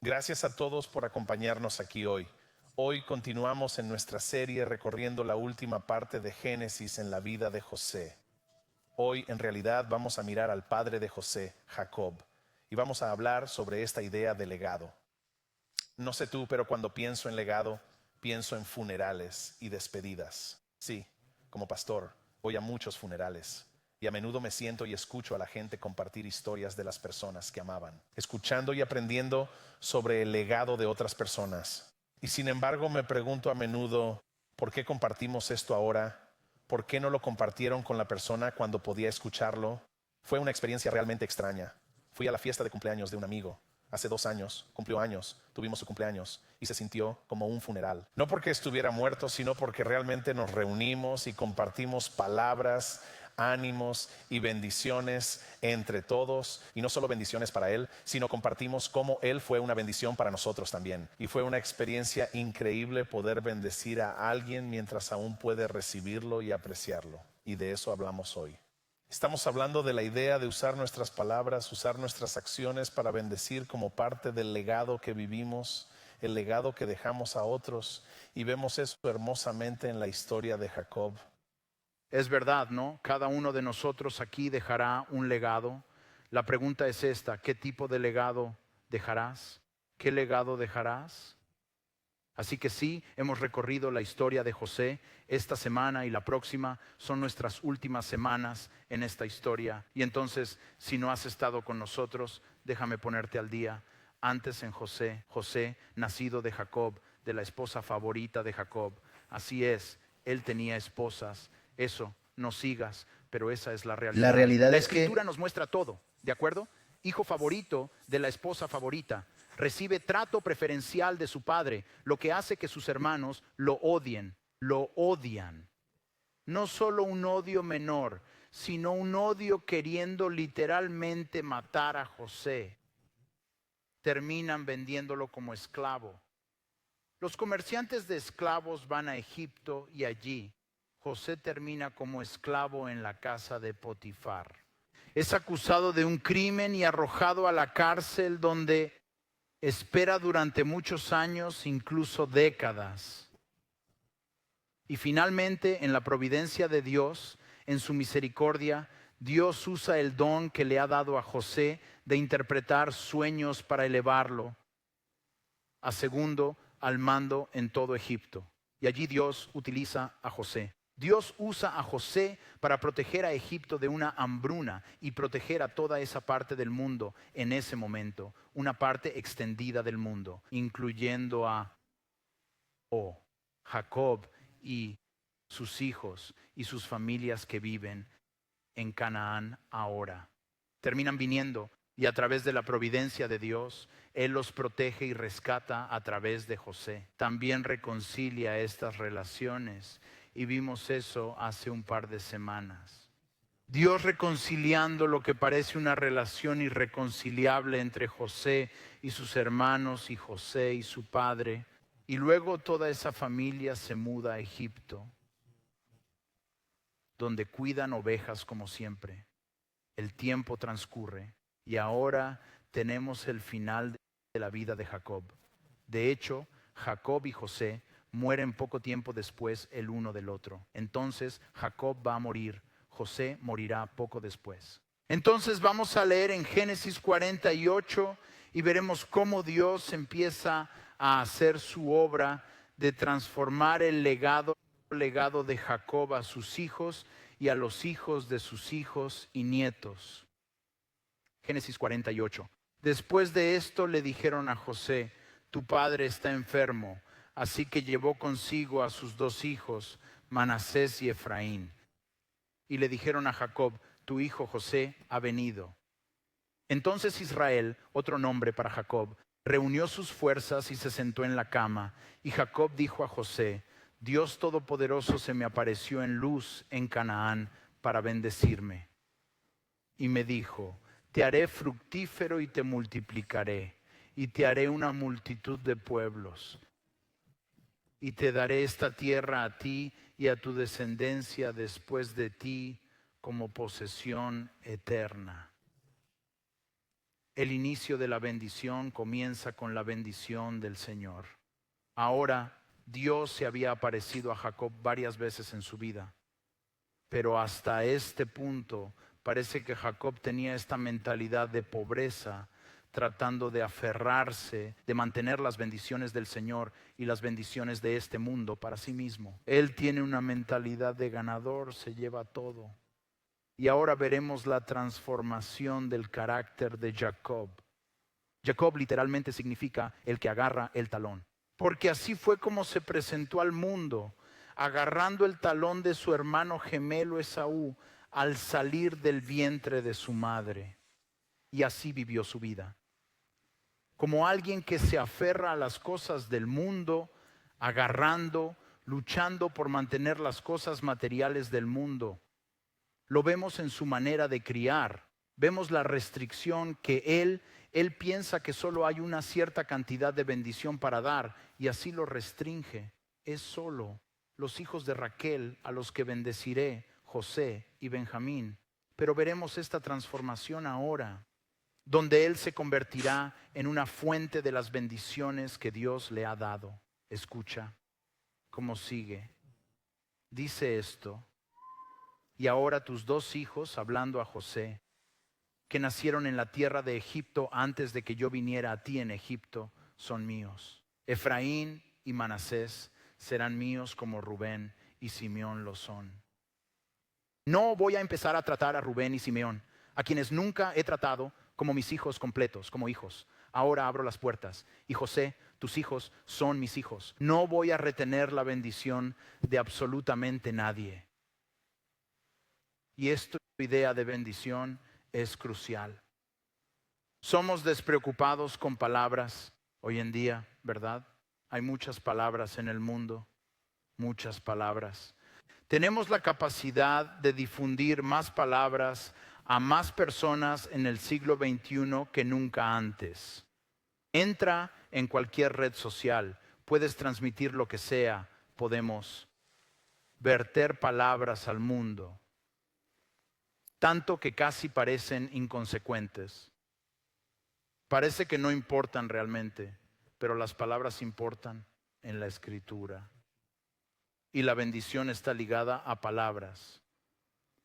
Gracias a todos por acompañarnos aquí hoy. Hoy continuamos en nuestra serie recorriendo la última parte de Génesis en la vida de José. Hoy en realidad vamos a mirar al padre de José, Jacob, y vamos a hablar sobre esta idea de legado. No sé tú, pero cuando pienso en legado, pienso en funerales y despedidas. Sí, como pastor, voy a muchos funerales. Y a menudo me siento y escucho a la gente compartir historias de las personas que amaban, escuchando y aprendiendo sobre el legado de otras personas. Y sin embargo me pregunto a menudo, ¿por qué compartimos esto ahora? ¿Por qué no lo compartieron con la persona cuando podía escucharlo? Fue una experiencia realmente extraña. Fui a la fiesta de cumpleaños de un amigo. Hace 2 años, cumplió años, tuvimos su cumpleaños y se sintió como un funeral. No porque estuviera muerto, sino porque realmente nos reunimos y compartimos palabras, ánimos y bendiciones entre todos. Y no solo bendiciones para él, sino compartimos cómo él fue una bendición para nosotros también. Y fue una experiencia increíble poder bendecir a alguien mientras aún puede recibirlo y apreciarlo. Y de eso hablamos hoy. Estamos hablando de la idea de usar nuestras palabras, usar nuestras acciones para bendecir como parte del legado que vivimos, el legado que dejamos a otros. Y vemos eso hermosamente en la historia de Jacob. Es verdad, ¿no? Cada uno de nosotros aquí dejará un legado. La pregunta es esta: ¿qué tipo de legado dejarás? ¿Qué legado dejarás? Así que sí, hemos recorrido la historia de José. Esta semana y la próxima son nuestras últimas semanas en esta historia. Y entonces, si no has estado con nosotros, déjame ponerte al día. Antes en José, José, nacido de Jacob, de la esposa favorita de Jacob. Así es, él tenía esposas. Eso, no sigas, pero esa es la La realidad. realidad La es escritura que nos muestra todo, ¿de acuerdo? Hijo favorito de la esposa favorita. Recibe trato preferencial de su padre, lo que hace que sus hermanos lo odien, lo odian. No solo un odio menor, sino un odio queriendo literalmente matar a José. Terminan vendiéndolo como esclavo. Los comerciantes de esclavos van a Egipto y allí José termina como esclavo en la casa de Potifar. Es acusado de un crimen y arrojado a la cárcel donde espera durante muchos años, incluso décadas. Y finalmente, en la providencia de Dios, en su misericordia, Dios usa el don que le ha dado a José de interpretar sueños para elevarlo a segundo al mando en todo Egipto. Y allí Dios utiliza a José. Dios usa a José para proteger a Egipto de una hambruna y proteger a toda esa parte del mundo en ese momento, una parte extendida del mundo, incluyendo a Jacob y sus hijos y sus familias que viven en Canaán ahora. Terminan viniendo y a través de la providencia de Dios, Él los protege y rescata a través de José. También reconcilia estas relaciones y vimos eso hace un par de semanas. Dios reconciliando lo que parece una relación irreconciliable entre José y sus hermanos y José y su padre. Y luego toda esa familia se muda a Egipto, donde cuidan ovejas como siempre. El tiempo transcurre y ahora tenemos el final de la vida de Jacob. De hecho, Jacob y José mueren poco tiempo después el uno del otro. Entonces Jacob va a morir, José morirá poco después. Entonces vamos a leer en Génesis 48 y veremos cómo Dios empieza a hacer su obra de transformar el legado de Jacob a sus hijos y a los hijos de sus hijos y nietos. Génesis 48. Después de esto le dijeron a José: tu padre está enfermo. Así que llevó consigo a sus dos hijos, Manasés y Efraín. Y le dijeron a Jacob: tu hijo José ha venido. Entonces Israel, otro nombre para Jacob, reunió sus fuerzas y se sentó en la cama. Y Jacob dijo a José: Dios Todopoderoso se me apareció en luz en Canaán para bendecirme. Y me dijo: te haré fructífero y te multiplicaré, y te haré una multitud de pueblos. Y te daré esta tierra a ti y a tu descendencia después de ti como posesión eterna. El inicio de la bendición comienza con la bendición del Señor. Ahora, Dios se había aparecido a Jacob varias veces en su vida, pero hasta este punto parece que Jacob tenía esta mentalidad de pobreza, tratando de aferrarse, de mantener las bendiciones del Señor y las bendiciones de este mundo para sí mismo. Él tiene una mentalidad de ganador, se lleva todo. Y ahora veremos la transformación del carácter de Jacob. Jacob literalmente significa el que agarra el talón, porque así fue como se presentó al mundo, agarrando el talón de su hermano gemelo Esaú al salir del vientre de su madre. Y así vivió su vida, como alguien que se aferra a las cosas del mundo, agarrando, luchando por mantener las cosas materiales del mundo. Lo vemos en su manera de criar. Vemos la restricción que él piensa que solo hay una cierta cantidad de bendición para dar y así lo restringe. Es solo los hijos de Raquel a los que bendeciré, José y Benjamín. Pero veremos esta transformación ahora, donde él se convertirá en una fuente de las bendiciones que Dios le ha dado. Escucha cómo sigue. Dice esto: y ahora tus dos hijos, hablando a José, que nacieron en la tierra de Egipto antes de que yo viniera a ti en Egipto, son míos. Efraín y Manasés serán míos como Rubén y Simeón lo son. No voy a empezar a tratar a Rubén y Simeón, a quienes nunca he tratado como mis hijos completos, como hijos. Ahora abro las puertas. Y José, tus hijos son mis hijos. No voy a retener la bendición de absolutamente nadie. Y esta idea de bendición es crucial. Somos despreocupados con palabras hoy en día, ¿verdad? Hay muchas palabras en el mundo, muchas palabras. Tenemos la capacidad de difundir más palabras a más personas en el siglo XXI que nunca antes. Entra en cualquier red social, puedes transmitir lo que sea, podemos verter palabras al mundo, tanto que casi parecen inconsecuentes. Parece que no importan realmente, pero las palabras importan en la Escritura. Y la bendición está ligada a palabras.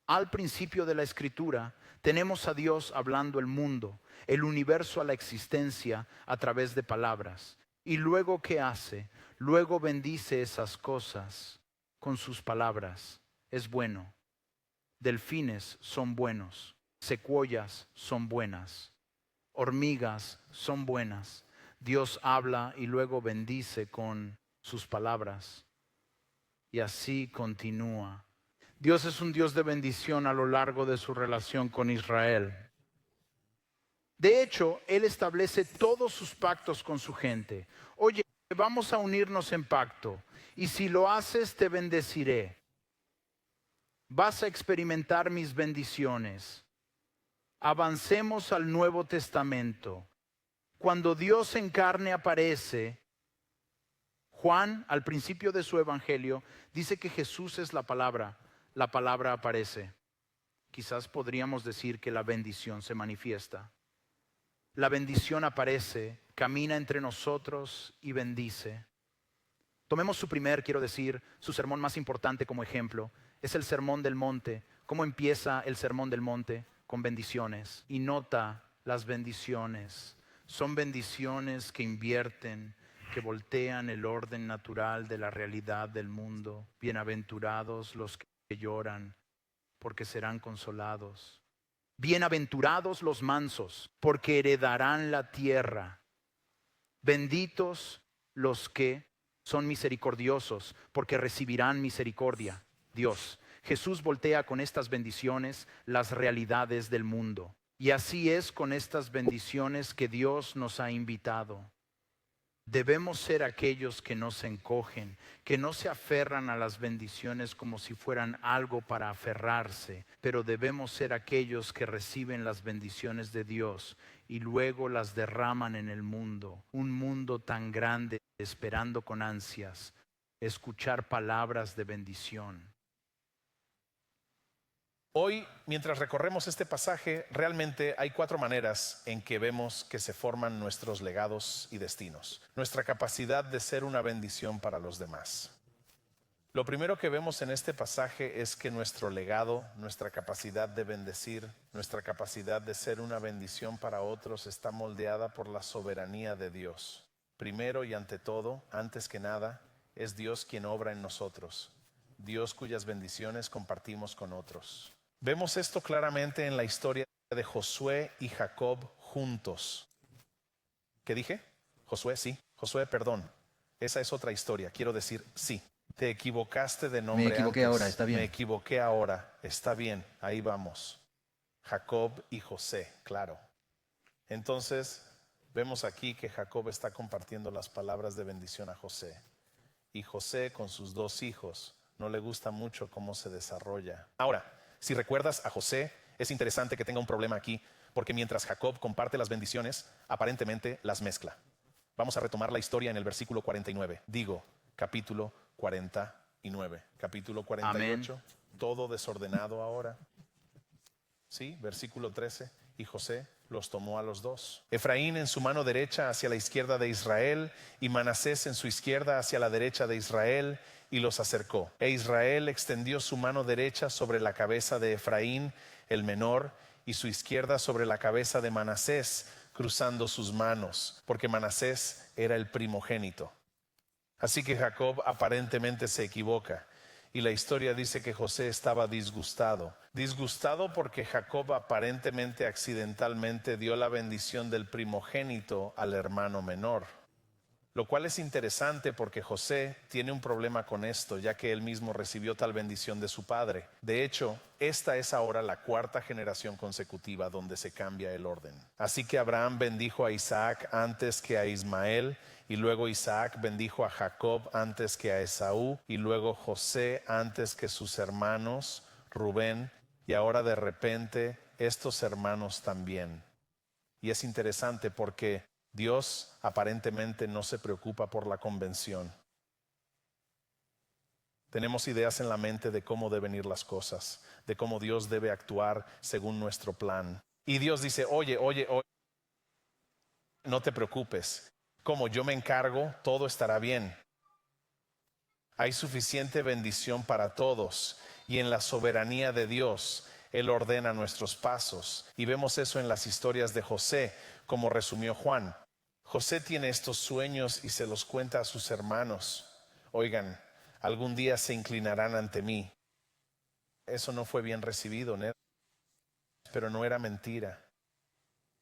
Al principio de la Escritura tenemos a Dios hablando el mundo, el universo a la existencia a través de palabras. Y luego, ¿qué hace? Luego bendice esas cosas con sus palabras. Es bueno. Delfines son buenos, secuoyas son buenas, hormigas son buenas. Dios habla y luego bendice con sus palabras. Y así continúa. Dios es un Dios de bendición a lo largo de su relación con Israel. De hecho, Él establece todos sus pactos con su gente. Oye, vamos a unirnos en pacto, y si lo haces te bendeciré. Vas a experimentar mis bendiciones. Avancemos al Nuevo Testamento. Cuando Dios en carne aparece, Juan, al principio de su evangelio, dice que Jesús es la palabra aparece. Quizás podríamos decir que la bendición se manifiesta. La bendición aparece, camina entre nosotros y bendice. Tomemos su sermón más importante como ejemplo. Es el Sermón del Monte. ¿Cómo empieza el Sermón del Monte? Con bendiciones. Y nota las bendiciones. Son bendiciones que invierten, que voltean el orden natural de la realidad del mundo. Bienaventurados los que lloran, porque serán consolados. Bienaventurados los mansos, porque heredarán la tierra. Benditos los que son misericordiosos, porque recibirán misericordia. Dios, Jesús voltea con estas bendiciones las realidades del mundo. Y así es con estas bendiciones que Dios nos ha invitado. Debemos ser aquellos que no se encogen, que no se aferran a las bendiciones como si fueran algo para aferrarse, pero debemos ser aquellos que reciben las bendiciones de Dios y luego las derraman en el mundo, un mundo tan grande, esperando con ansias escuchar palabras de bendición. Hoy, mientras recorremos este pasaje, realmente hay 4 maneras en que vemos que se forman nuestros legados y destinos. Nuestra capacidad de ser una bendición para los demás. Lo primero que vemos en este pasaje es que nuestro legado, nuestra capacidad de bendecir, nuestra capacidad de ser una bendición para otros está moldeada por la soberanía de Dios. Primero y ante todo, antes que nada, es Dios quien obra en nosotros. Dios cuyas bendiciones compartimos con otros. Vemos esto claramente en la historia de Josué y Jacob juntos. ¿Qué dije? Josué, sí. Josué, perdón. Esa es otra historia. Quiero decir, sí. Te equivocaste de nombre. Me equivoqué antes. ahora, está bien. Me equivoqué ahora, está bien. Ahí vamos. Jacob y José, claro. Entonces, vemos aquí que Jacob está compartiendo las palabras de bendición a José. Y José con sus 2 hijos no le gusta mucho cómo se desarrolla. Ahora, si recuerdas a José, es interesante que tenga un problema aquí, porque mientras Jacob comparte las bendiciones, aparentemente las mezcla. Vamos a retomar la historia en el versículo 49. Digo, capítulo 49. Capítulo 48. Amén. Todo desordenado ahora. Sí, versículo 13. Y José los tomó a los 2. Efraín en su mano derecha hacia la izquierda de Israel, y Manasés en su izquierda hacia la derecha de Israel, y los acercó. E Israel extendió su mano derecha sobre la cabeza de Efraín, el menor, y su izquierda sobre la cabeza de Manasés, cruzando sus manos, porque Manasés era el primogénito. Así que Jacob aparentemente se equivoca. Y la historia dice que José estaba disgustado. Disgustado porque Jacob aparentemente accidentalmente dio la bendición del primogénito al hermano menor. Lo cual es interesante porque José tiene un problema con esto, ya que él mismo recibió tal bendición de su padre. De hecho, esta es ahora la 4ª generación consecutiva donde se cambia el orden. Así que Abraham bendijo a Isaac antes que a Ismael, y luego Isaac bendijo a Jacob antes que a Esaú, y luego José antes que sus hermanos, Rubén, y ahora de repente estos hermanos también. Y es interesante porque Dios aparentemente no se preocupa por la convención. Tenemos ideas en la mente de cómo deben ir las cosas, de cómo Dios debe actuar según nuestro plan. Y Dios dice, oye, no te preocupes. Como yo me encargo, todo estará bien. Hay suficiente bendición para todos, y en la soberanía de Dios, Él ordena nuestros pasos. Y vemos eso en las historias de José, como resumió Juan. José tiene estos sueños y se los cuenta a sus hermanos. Oigan, algún día se inclinarán ante mí. Eso no fue bien recibido, ¿no? Pero no era mentira.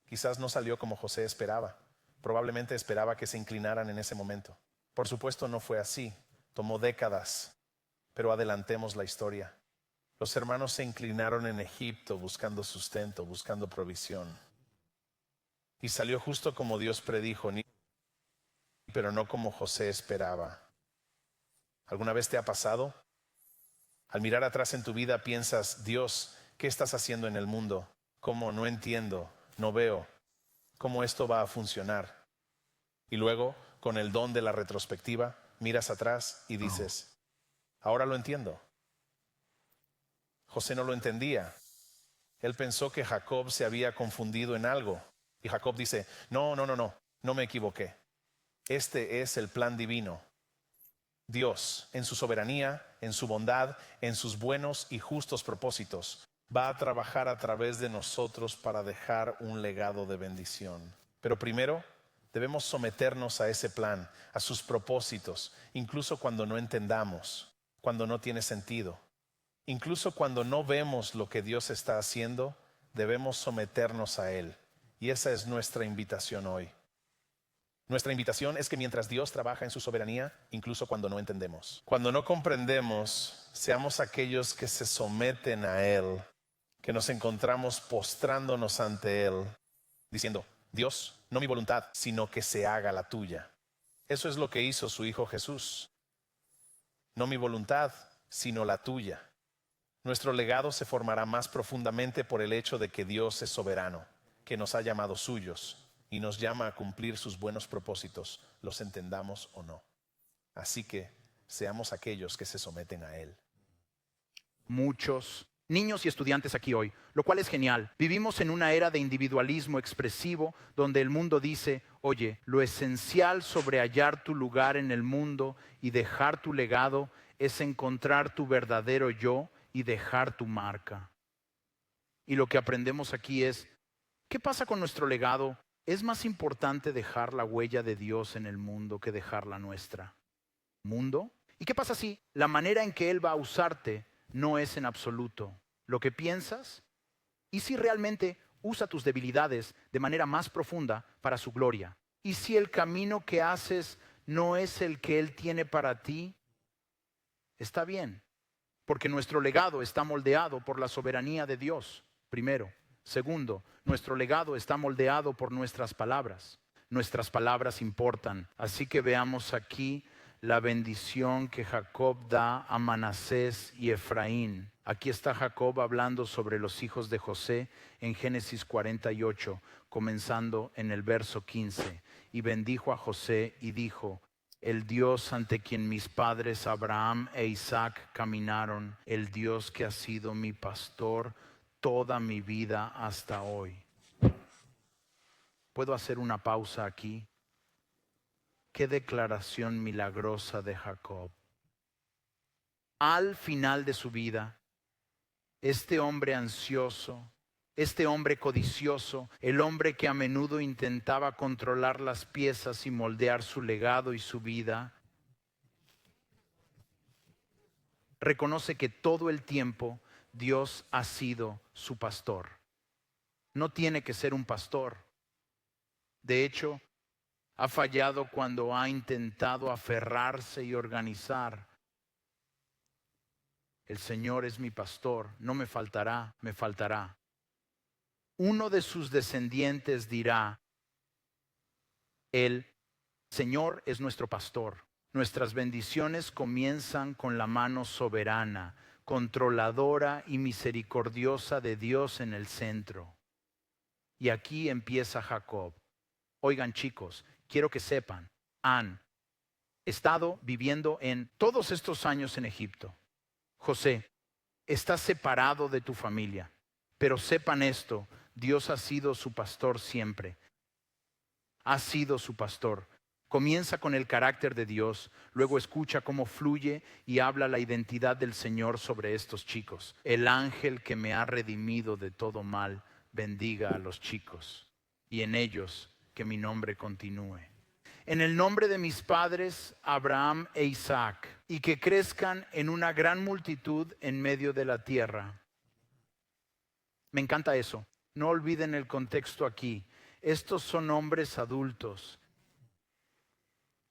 Quizás no salió como José esperaba. Probablemente esperaba que se inclinaran en ese momento. Por supuesto no fue así. Tomó décadas, pero adelantemos la historia. Los hermanos se inclinaron en Egipto buscando sustento, buscando provisión. Y salió justo como Dios predijo, pero no como José esperaba. ¿Alguna vez te ha pasado? Al mirar atrás en tu vida piensas, Dios, ¿qué estás haciendo en el mundo? ¿Cómo? No entiendo, no veo. ¿Cómo esto va a funcionar? Y luego, con el don de la retrospectiva, miras atrás y dices, ahora lo entiendo. José no lo entendía. Él pensó que Jacob se había confundido en algo. Y Jacob dice, no me equivoqué. Este es el plan divino. Dios, en su soberanía, en su bondad, en sus buenos y justos propósitos, va a trabajar a través de nosotros para dejar un legado de bendición. Pero primero, debemos someternos a ese plan, a sus propósitos, incluso cuando no entendamos, cuando no tiene sentido. Incluso cuando no vemos lo que Dios está haciendo, debemos someternos a Él. Y esa es nuestra invitación hoy. Nuestra invitación es que mientras Dios trabaja en su soberanía, incluso cuando no entendemos, cuando no comprendemos, seamos aquellos que se someten a Él, que nos encontramos postrándonos ante Él, diciendo, Dios, no mi voluntad, sino que se haga la tuya. Eso es lo que hizo su Hijo Jesús. No mi voluntad, sino la tuya. Nuestro legado se formará más profundamente por el hecho de que Dios es soberano, que nos ha llamado suyos y nos llama a cumplir sus buenos propósitos, los entendamos o no. Así que seamos aquellos que se someten a Él. Muchos niños y estudiantes aquí hoy, lo cual es genial. Vivimos en una era de individualismo expresivo donde el mundo dice, oye, lo esencial sobre hallar tu lugar en el mundo y dejar tu legado es encontrar tu verdadero yo y dejar tu marca. Y lo que aprendemos aquí es, ¿qué pasa con nuestro legado? ¿Es más importante dejar la huella de Dios en el mundo que dejar la nuestra? ¿Mundo? ¿Y qué pasa si la manera en que Él va a usarte no es en absoluto lo que piensas? ¿Y si realmente usa tus debilidades de manera más profunda para su gloria? ¿Y si el camino que haces no es el que Él tiene para ti? Está bien, porque nuestro legado está moldeado por la soberanía de Dios, primero. Segundo, nuestro legado está moldeado por nuestras palabras. Nuestras palabras importan. Así que veamos aquí la bendición que Jacob da a Manasés y Efraín. Aquí está Jacob hablando sobre los hijos de José en Génesis 48, comenzando en el verso 15. Y bendijo a José y dijo, el Dios ante quien mis padres Abraham e Isaac caminaron, el Dios que ha sido mi pastor toda mi vida hasta hoy. ¿Puedo hacer una pausa aquí? Qué declaración milagrosa de Jacob. Al final de su vida, este hombre ansioso, este hombre codicioso, el hombre que a menudo intentaba controlar las piezas y moldear su legado y su vida, reconoce que todo el tiempo Dios ha sido su pastor. No tiene que ser un pastor. De hecho, ha fallado cuando ha intentado aferrarse y organizar. El Señor es mi pastor, no me faltará, me faltará. Uno de sus descendientes dirá, el Señor es nuestro pastor. Nuestras bendiciones comienzan con la mano soberana, controladora y misericordiosa de Dios en el centro. Y aquí empieza Jacob. Oigan chicos, quiero que sepan, han estado viviendo en todos estos años en Egipto. José, estás separado de tu familia, pero sepan esto, Dios ha sido su pastor siempre. Ha sido su pastor. Comienza con el carácter de Dios, luego escucha cómo fluye y habla la identidad del Señor sobre estos chicos. El ángel que me ha redimido de todo mal, bendiga a los chicos y en ellos que mi nombre continúe. En el nombre de mis padres, Abraham e Isaac, y que crezcan en una gran multitud en medio de la tierra. Me encanta eso. No olviden el contexto aquí. Estos son hombres adultos.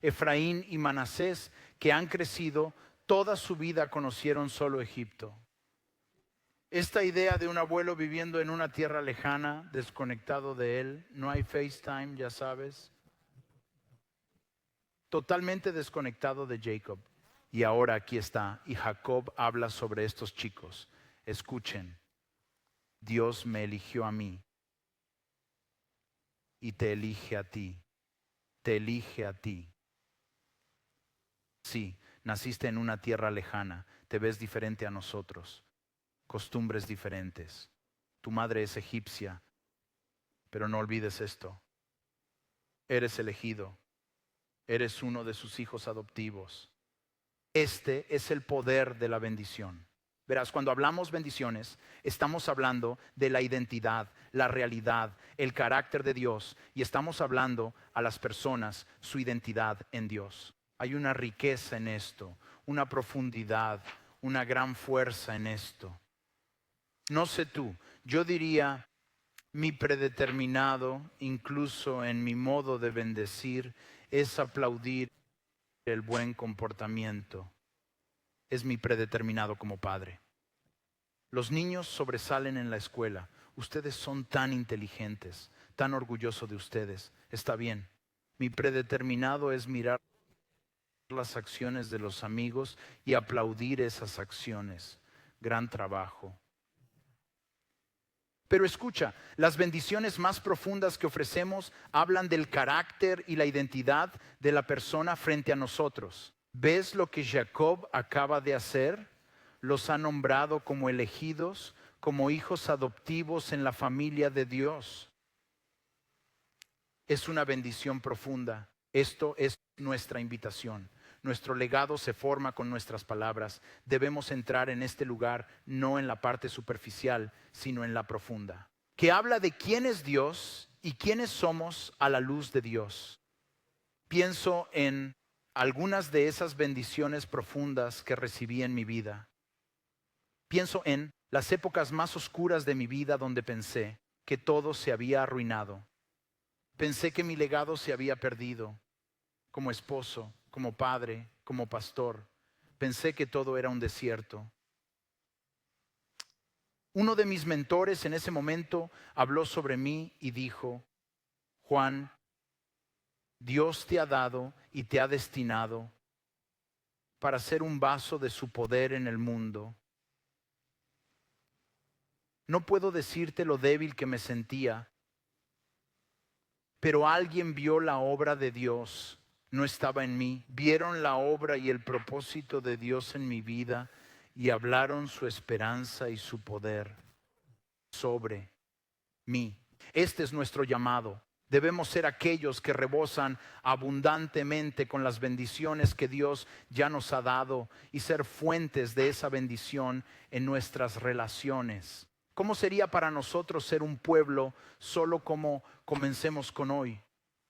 Efraín y Manasés, que han crecido, toda su vida conocieron solo Egipto. Esta idea de un abuelo viviendo en una tierra lejana, desconectado de él, no hay FaceTime, ya sabes. Totalmente desconectado de Jacob. Y ahora aquí está, y Jacob habla sobre estos chicos. Escuchen, Dios me eligió a mí y te elige a ti, te elige a ti. Sí, naciste en una tierra lejana, te ves diferente a nosotros, costumbres diferentes. Tu madre es egipcia, pero no olvides esto. Eres elegido, eres uno de sus hijos adoptivos. Este es el poder de la bendición. Verás, cuando hablamos bendiciones, estamos hablando de la identidad, la realidad, el carácter de Dios y estamos hablando a las personas su identidad en Dios. Hay una riqueza en esto, una profundidad, una gran fuerza en esto. No sé tú, yo diría mi predeterminado, incluso en mi modo de bendecir, es aplaudir el buen comportamiento. Es mi predeterminado como padre. Los niños sobresalen en la escuela. Ustedes son tan inteligentes, tan orgulloso de ustedes. Está bien. Mi predeterminado es mirar las acciones de los amigos y aplaudir esas acciones. Gran trabajo. Pero escucha, las bendiciones más profundas que ofrecemos hablan del carácter y la identidad de la persona frente a nosotros. ¿Ves lo que Jacob acaba de hacer? los ha nombrado como elegidos, como hijos adoptivos en la familia de Dios. Es una bendición profunda. Esto es nuestra invitación. Nuestro legado se forma con nuestras palabras. Debemos entrar en este lugar no en la parte superficial, sino en la profunda, que habla de quién es Dios y quiénes somos a la luz de Dios. Pienso en algunas de esas bendiciones profundas que recibí en mi vida. Pienso en las épocas más oscuras de mi vida donde pensé que todo se había arruinado. Pensé que mi legado se había perdido, como esposo, como padre, como pastor. Pensé que todo era un desierto. Uno de mis mentores en ese momento habló sobre mí y dijo: Juan, Dios te ha dado y te ha destinado para ser un vaso de su poder en el mundo. No puedo decirte lo débil que me sentía, pero alguien vio la obra de Dios. No estaba en mí. Vieron la obra y el propósito de Dios en mi vida y hablaron su esperanza y su poder sobre mí. Este es nuestro llamado. Debemos ser aquellos que rebosan abundantemente con las bendiciones que Dios ya nos ha dado y ser fuentes de esa bendición en nuestras relaciones. ¿Cómo sería para nosotros ser un pueblo solo como comencemos con hoy?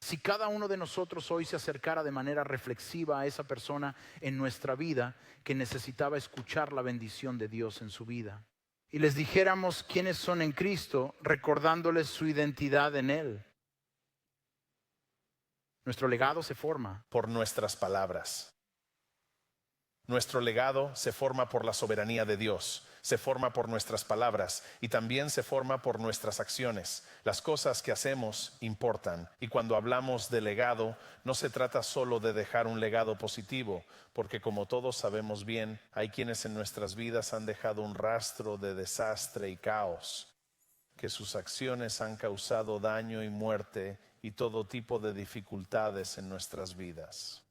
Si cada uno de nosotros hoy se acercara de manera reflexiva a esa persona en nuestra vida que necesitaba escuchar la bendición de Dios en su vida, y les dijéramos quiénes son en Cristo, recordándoles su identidad en Él. Nuestro legado se forma por nuestras palabras. Nuestro legado se forma por la soberanía de Dios, se forma por nuestras palabras y también se forma por nuestras acciones. Las cosas que hacemos importan, y cuando hablamos de legado no se trata solo de dejar un legado positivo, porque como todos sabemos bien, hay quienes en nuestras vidas han dejado un rastro de desastre y caos, que sus acciones han causado daño y muerte y todo tipo de dificultades en nuestras vidas.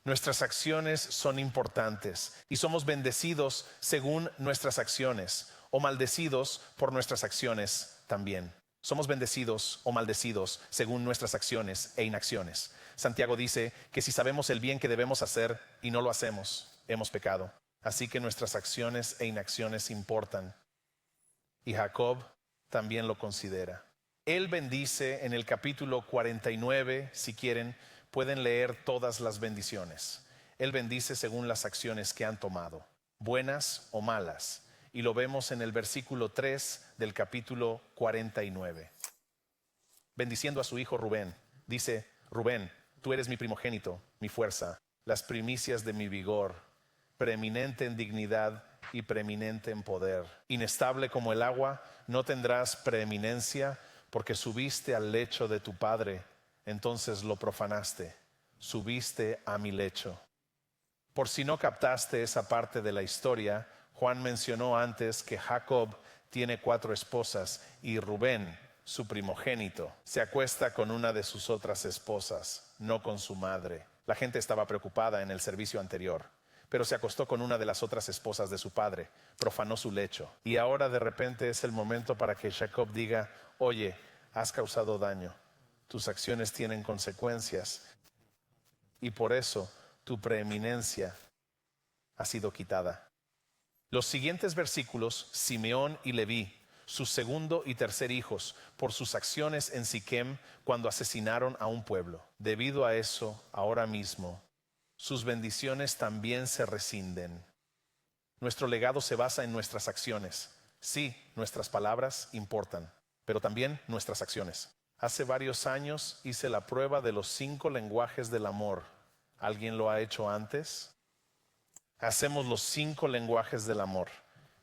Nuestras acciones son importantes y somos bendecidos según nuestras acciones, o maldecidos por nuestras acciones también. Somos bendecidos o maldecidos según nuestras acciones e inacciones. Santiago dice que si sabemos el bien que debemos hacer y no lo hacemos, hemos pecado. Así que nuestras acciones e inacciones importan. Y Jacob también lo considera. Él bendice en el capítulo 49, si quieren, pueden leer todas las bendiciones. Él bendice según las acciones que han tomado, buenas o malas. Y lo vemos en el versículo 3 del capítulo 49. Bendiciendo a su hijo Rubén, dice: Rubén, tú eres mi primogénito, mi fuerza, las primicias de mi vigor, preeminente en dignidad y preeminente en poder. Inestable como el agua, no tendrás preeminencia, porque subiste al lecho de tu padre, entonces lo profanaste, subiste a mi lecho. Por si no captaste esa parte de la historia, Juan mencionó antes que Jacob tiene 4 esposas y Rubén, su primogénito, se acuesta con una de sus otras esposas, no con su madre. La gente estaba preocupada en el servicio anterior, pero se acostó con una de las otras esposas de su padre, profanó su lecho. Y ahora de repente es el momento para que Jacob diga: oye, has causado daño, tus acciones tienen consecuencias y por eso tu preeminencia ha sido quitada. Los siguientes versículos, Simeón y Leví, sus segundo y tercer hijos, por sus acciones en Siquem cuando asesinaron a un pueblo. Debido a eso, ahora mismo, sus bendiciones también se rescinden. Nuestro legado se basa en nuestras acciones. Sí, nuestras palabras importan, pero también nuestras acciones. Hace varios años hice la prueba de los 5 lenguajes del amor. ¿Alguien lo ha hecho antes? Hacemos los 5 lenguajes del amor.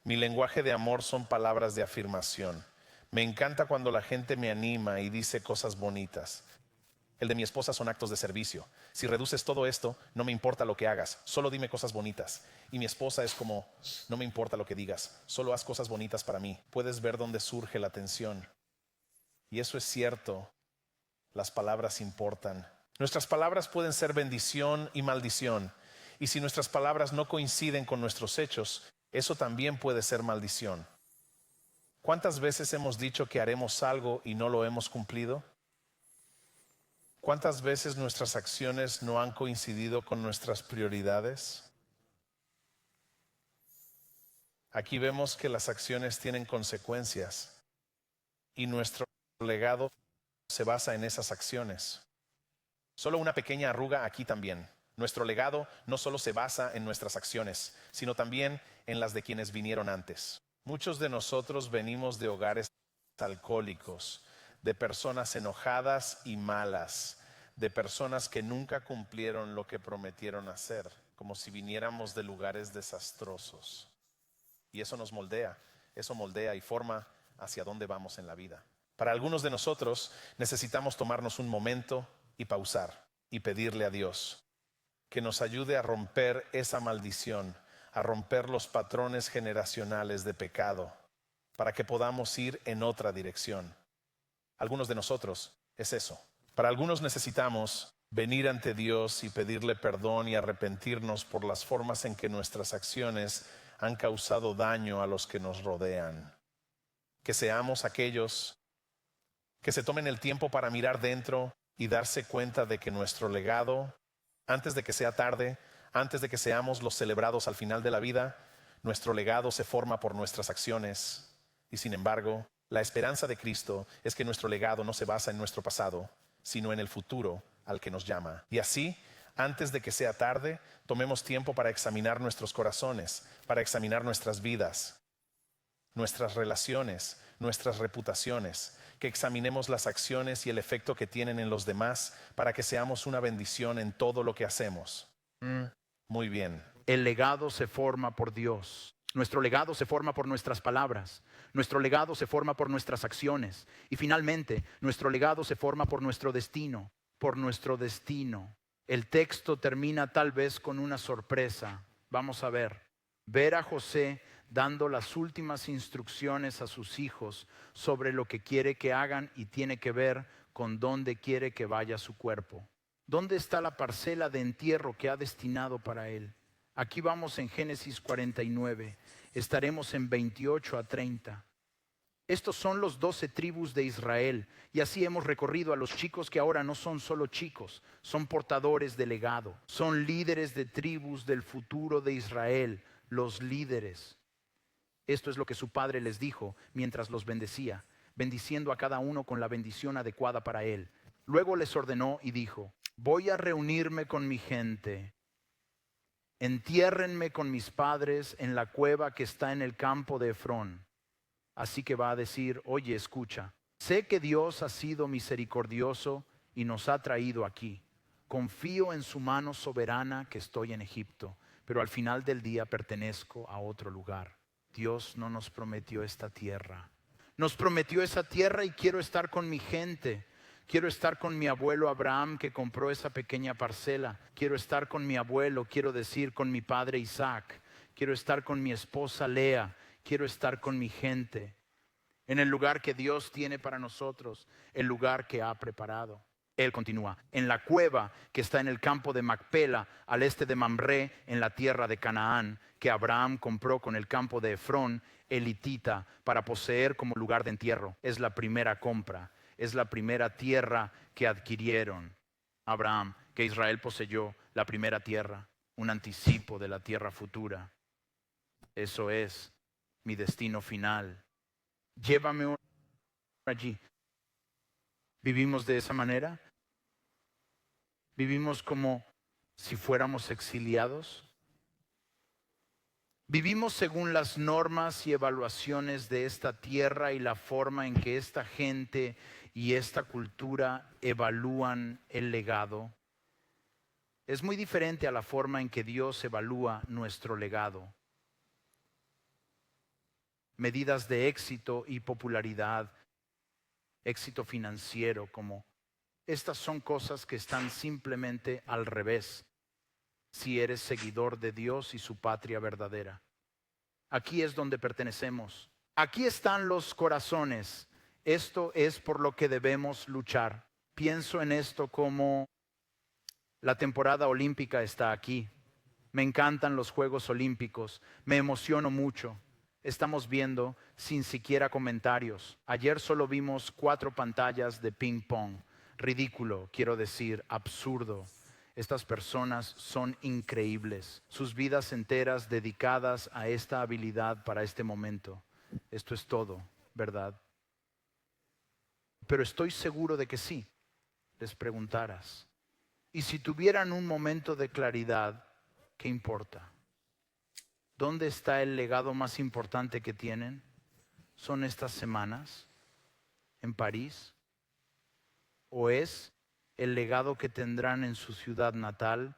Mi lenguaje de amor son palabras de afirmación. Me encanta cuando la gente me anima y dice cosas bonitas. El de mi esposa son actos de servicio. Si reduces todo esto, no me importa lo que hagas, solo dime cosas bonitas. Y mi esposa es como: no me importa lo que digas, solo haz cosas bonitas para mí. Puedes ver dónde surge la tensión. Y eso es cierto, las palabras importan. Nuestras palabras pueden ser bendición y maldición. Y si nuestras palabras no coinciden con nuestros hechos, eso también puede ser maldición. ¿Cuántas veces hemos dicho que haremos algo y no lo hemos cumplido? ¿Cuántas veces nuestras acciones no han coincidido con nuestras prioridades? Aquí vemos que las acciones tienen consecuencias y nuestro legado se basa en esas acciones. Solo una pequeña arruga aquí también. Nuestro legado no solo se basa en nuestras acciones, sino también en las de quienes vinieron antes. Muchos de nosotros venimos de hogares alcohólicos, de personas enojadas y malas, de personas que nunca cumplieron lo que prometieron hacer, como si viniéramos de lugares desastrosos. Y eso nos moldea, eso moldea y forma hacia dónde vamos en la vida. Para algunos de nosotros necesitamos tomarnos un momento y pausar y pedirle a Dios que nos ayude a romper esa maldición, a romper los patrones generacionales de pecado, para que podamos ir en otra dirección. Algunos de nosotros es eso. Para algunos necesitamos venir ante Dios y pedirle perdón y arrepentirnos por las formas en que nuestras acciones han causado daño a los que nos rodean. Que seamos aquellos que se tomen el tiempo para mirar dentro y darse cuenta de que nuestro legado, antes de que sea tarde, antes de que seamos los celebrados al final de la vida, nuestro legado se forma por nuestras acciones. Y sin embargo, la esperanza de Cristo es que nuestro legado no se basa en nuestro pasado, sino en el futuro al que nos llama. Y así, antes de que sea tarde, tomemos tiempo para examinar nuestros corazones, para examinar nuestras vidas, nuestras relaciones, nuestras reputaciones, que examinemos las acciones y el efecto que tienen en los demás para que seamos una bendición en todo lo que hacemos. Muy bien. El legado se forma por Dios. Nuestro legado se forma por nuestras palabras. Nuestro legado se forma por nuestras acciones. Y finalmente, nuestro legado se forma por nuestro destino. Por nuestro destino. El texto termina tal vez con una sorpresa. Vamos a ver. Ver a José dando las últimas instrucciones a sus hijos sobre lo que quiere que hagan y tiene que ver con dónde quiere que vaya su cuerpo. ¿Dónde está la parcela de entierro que ha destinado para él? Aquí vamos en Génesis 49, estaremos en 28 a 30. Estos son los 12 tribus de Israel y así hemos recorrido a los chicos que ahora no son solo chicos, son portadores de legado, son líderes de tribus del futuro de Israel, los líderes. Esto es lo que su padre les dijo mientras los bendecía, bendiciendo a cada uno con la bendición adecuada para él. Luego les ordenó y dijo: voy a reunirme con mi gente. Entiérrenme con mis padres en la cueva que está en el campo de Efrón. Así que va a decir: oye, escucha, sé que Dios ha sido misericordioso y nos ha traído aquí. Confío en su mano soberana que estoy en Egipto, pero al final del día pertenezco a otro lugar. Dios no nos prometió esta tierra. Nos prometió esa tierra y quiero estar con mi gente. Quiero estar con mi abuelo Abraham que compró esa pequeña parcela. Quiero estar con mi abuelo, quiero decir con mi padre Isaac. Quiero estar con mi esposa Lea. Quiero estar con mi gente. En el lugar que Dios tiene para nosotros, el lugar que ha preparado. Él continúa, en la cueva que está en el campo de Macpela, al este de Mamré, en la tierra de Canaán, que Abraham compró con el campo de Efrón, el hitita, para poseer como lugar de entierro. Es la primera compra, es la primera tierra que adquirieron Abraham, que Israel poseyó, la primera tierra, un anticipo de la tierra futura. Eso es mi destino final. Llévame allí. ¿Vivimos de esa manera? ¿Vivimos como si fuéramos exiliados? ¿Vivimos según las normas y evaluaciones de esta tierra y la forma en que esta gente y esta cultura evalúan el legado? Es muy diferente a la forma en que Dios evalúa nuestro legado. Medidas de éxito y popularidad, éxito financiero, como estas son cosas que están simplemente al revés si eres seguidor de Dios y su patria verdadera. Aquí es donde pertenecemos. Aquí están los corazones. Esto es por lo que debemos luchar. Pienso en esto como la temporada olímpica está aquí. Me encantan los Juegos Olímpicos, me emociono mucho. Estamos viendo sin siquiera comentarios. Ayer solo vimos 4 pantallas de ping pong. Ridículo, quiero decir, absurdo. Estas personas son increíbles. Sus vidas enteras dedicadas a esta habilidad para este momento. Esto es todo, ¿verdad? Pero estoy seguro de que sí, les preguntaras. Y si tuvieran un momento de claridad, ¿qué importa? ¿Dónde está el legado más importante que tienen? ¿Son estas semanas en París? ¿O es el legado que tendrán en su ciudad natal,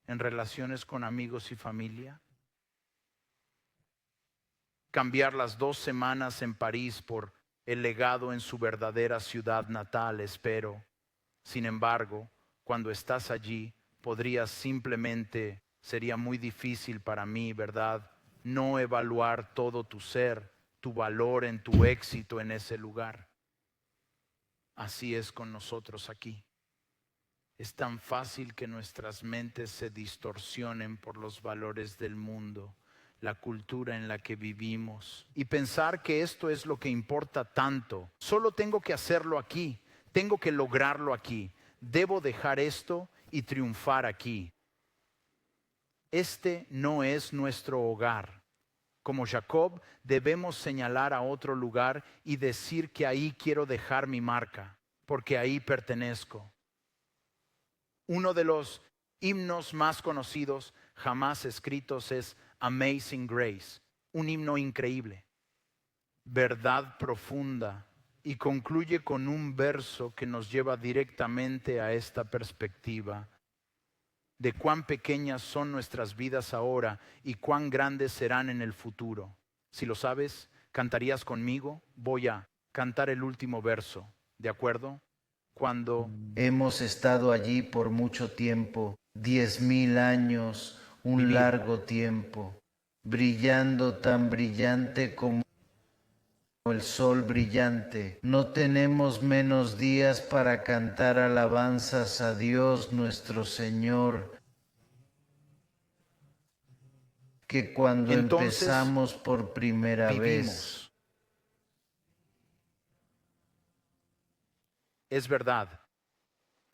en relaciones con amigos y familia? Cambiar las 2 semanas en París por el legado en su verdadera ciudad natal, espero. Sin embargo, cuando estás allí, sería muy difícil para mí, ¿verdad? No evaluar todo tu ser, tu valor en tu éxito en ese lugar. Así es con nosotros aquí. Es tan fácil que nuestras mentes se distorsionen por los valores del mundo, la cultura en la que vivimos, y pensar que esto es lo que importa tanto. Solo tengo que hacerlo aquí, tengo que lograrlo aquí, debo dejar esto y triunfar aquí. Este no es nuestro hogar. Como Jacob, debemos señalar a otro lugar y decir que ahí quiero dejar mi marca, porque ahí pertenezco. Uno de los himnos más conocidos jamás escritos es Amazing Grace, un himno increíble, verdad profunda, y concluye con un verso que nos lleva directamente a esta perspectiva de cuán pequeñas son nuestras vidas ahora y cuán grandes serán en el futuro. Si lo sabes, ¿cantarías conmigo? Voy a cantar el último verso, ¿de acuerdo? Cuando hemos estado allí por mucho tiempo, 10.000 años, un Vivir. largo tiempo, brillando tan brillante como el sol brillante. No tenemos menos días para cantar alabanzas a Dios nuestro Señor que cuando Entonces, empezamos por primera vez. vivimos. Es verdad.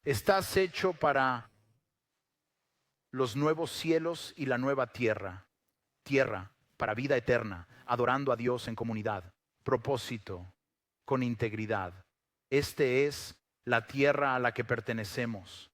Estás hecho para los nuevos cielos y la nueva tierra. Tierra para vida eterna, adorando a Dios en comunidad. Propósito, con integridad. Este es la tierra a la que pertenecemos.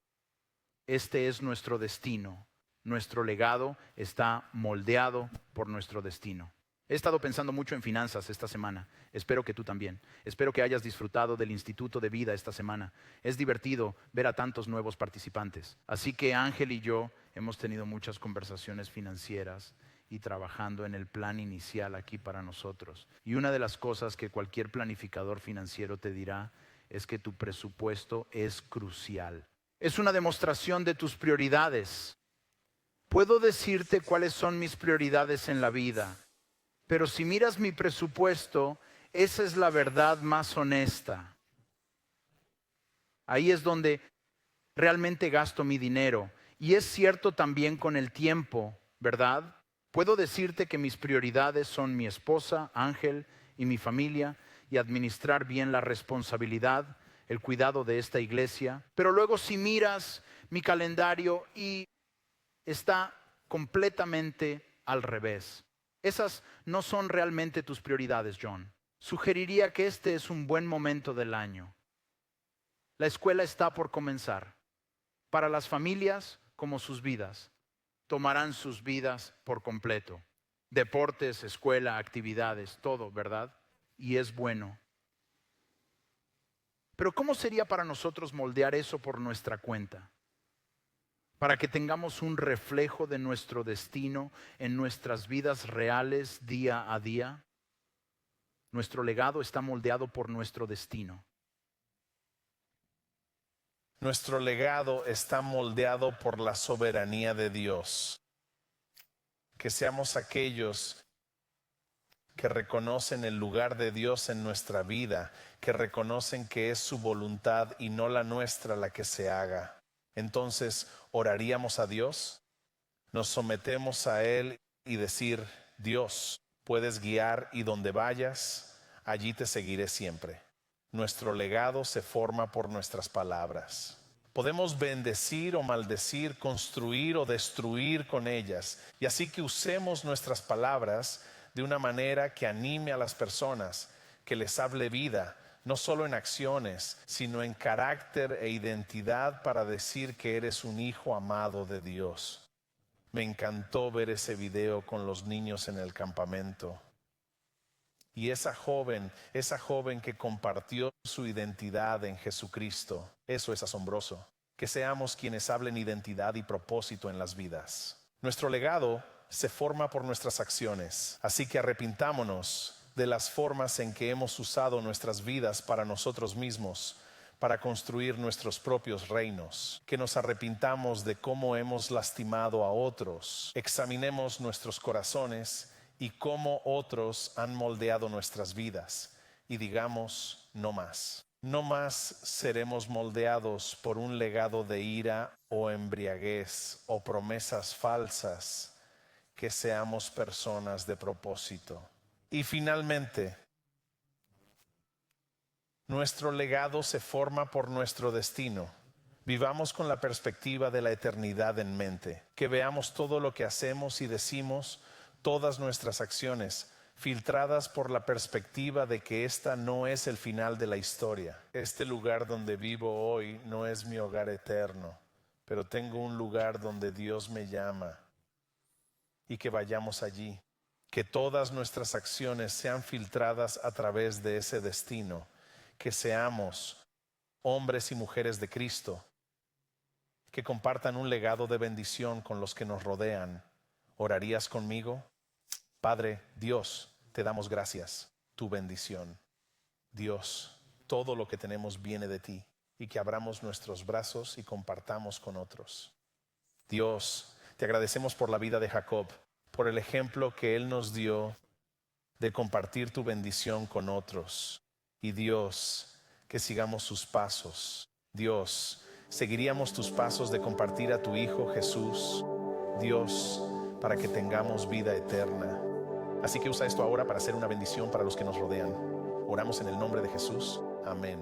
Este es nuestro destino. Nuestro legado está moldeado por nuestro destino. He estado pensando mucho en finanzas esta semana. Espero que tú también. Espero que hayas disfrutado del Instituto de Vida esta semana. Es divertido ver a tantos nuevos participantes. Así que Ángel y yo hemos tenido muchas conversaciones financieras y trabajando en el plan inicial aquí para nosotros. Y una de las cosas que cualquier planificador financiero te dirá es que tu presupuesto es crucial. Es una demostración de tus prioridades. Puedo decirte cuáles son mis prioridades en la vida, pero si miras mi presupuesto, esa es la verdad más honesta. Ahí es donde realmente gasto mi dinero. Y es cierto también con el tiempo, ¿verdad? Puedo decirte que mis prioridades son mi esposa, Ángel, y mi familia, y administrar bien la responsabilidad, el cuidado de esta iglesia. Pero luego si miras mi calendario y está completamente al revés. Esas no son realmente tus prioridades, John. Sugeriría que este es un buen momento del año. La escuela está por comenzar. Para las familias, como sus vidas, tomarán sus vidas por completo. Deportes, escuela, actividades, todo, ¿verdad? Y es bueno. Pero ¿cómo sería para nosotros moldear eso por nuestra cuenta? Para que tengamos un reflejo de nuestro destino en nuestras vidas reales día a día. Nuestro legado está moldeado por nuestro destino. Nuestro legado está moldeado por la soberanía de Dios. Que seamos aquellos que reconocen el lugar de Dios en nuestra vida, que reconocen que es su voluntad y no la nuestra la que se haga. Entonces, ¿oraríamos a Dios? Nos sometemos a Él y decir: Dios, puedes guiar y donde vayas, allí te seguiré siempre. Nuestro legado se forma por nuestras palabras. Podemos bendecir o maldecir, construir o destruir con ellas. Y así que usemos nuestras palabras de una manera que anime a las personas, que les hable vida, no solo en acciones, sino en carácter e identidad, para decir que eres un hijo amado de Dios. Me encantó ver ese video con los niños en el campamento. Y esa joven que compartió su identidad en Jesucristo, eso es asombroso. Que seamos quienes hablen identidad y propósito en las vidas. Nuestro legado se forma por nuestras acciones, así que arrepintámonos de las formas en que hemos usado nuestras vidas para nosotros mismos, para construir nuestros propios reinos. Que nos arrepintamos de cómo hemos lastimado a otros. Examinemos nuestros corazones y cómo otros han moldeado nuestras vidas, y digamos: no más. No más seremos moldeados por un legado de ira o embriaguez o promesas falsas. Que seamos personas de propósito. Y finalmente, nuestro legado se forma por nuestro destino. Vivamos con la perspectiva de la eternidad en mente. Que veamos todo lo que hacemos y decimos, todas nuestras acciones, filtradas por la perspectiva de que esta no es el final de la historia. Este lugar donde vivo hoy no es mi hogar eterno, pero tengo un lugar donde Dios me llama, y que vayamos allí. Que todas nuestras acciones sean filtradas a través de ese destino. Que seamos hombres y mujeres de Cristo, que compartan un legado de bendición con los que nos rodean. ¿Orarías conmigo? Padre Dios, te damos gracias, tu bendición. Dios, todo lo que tenemos viene de ti, y que abramos nuestros brazos y compartamos con otros. Dios, te agradecemos por la vida de Jacob, por el ejemplo que él nos dio de compartir tu bendición con otros. Y Dios, que sigamos sus pasos. Dios, seguiríamos tus pasos de compartir a tu Hijo Jesús, Dios, para que tengamos vida eterna. Así que usa esto ahora para ser una bendición para los que nos rodean. Oramos en el nombre de Jesús. Amén.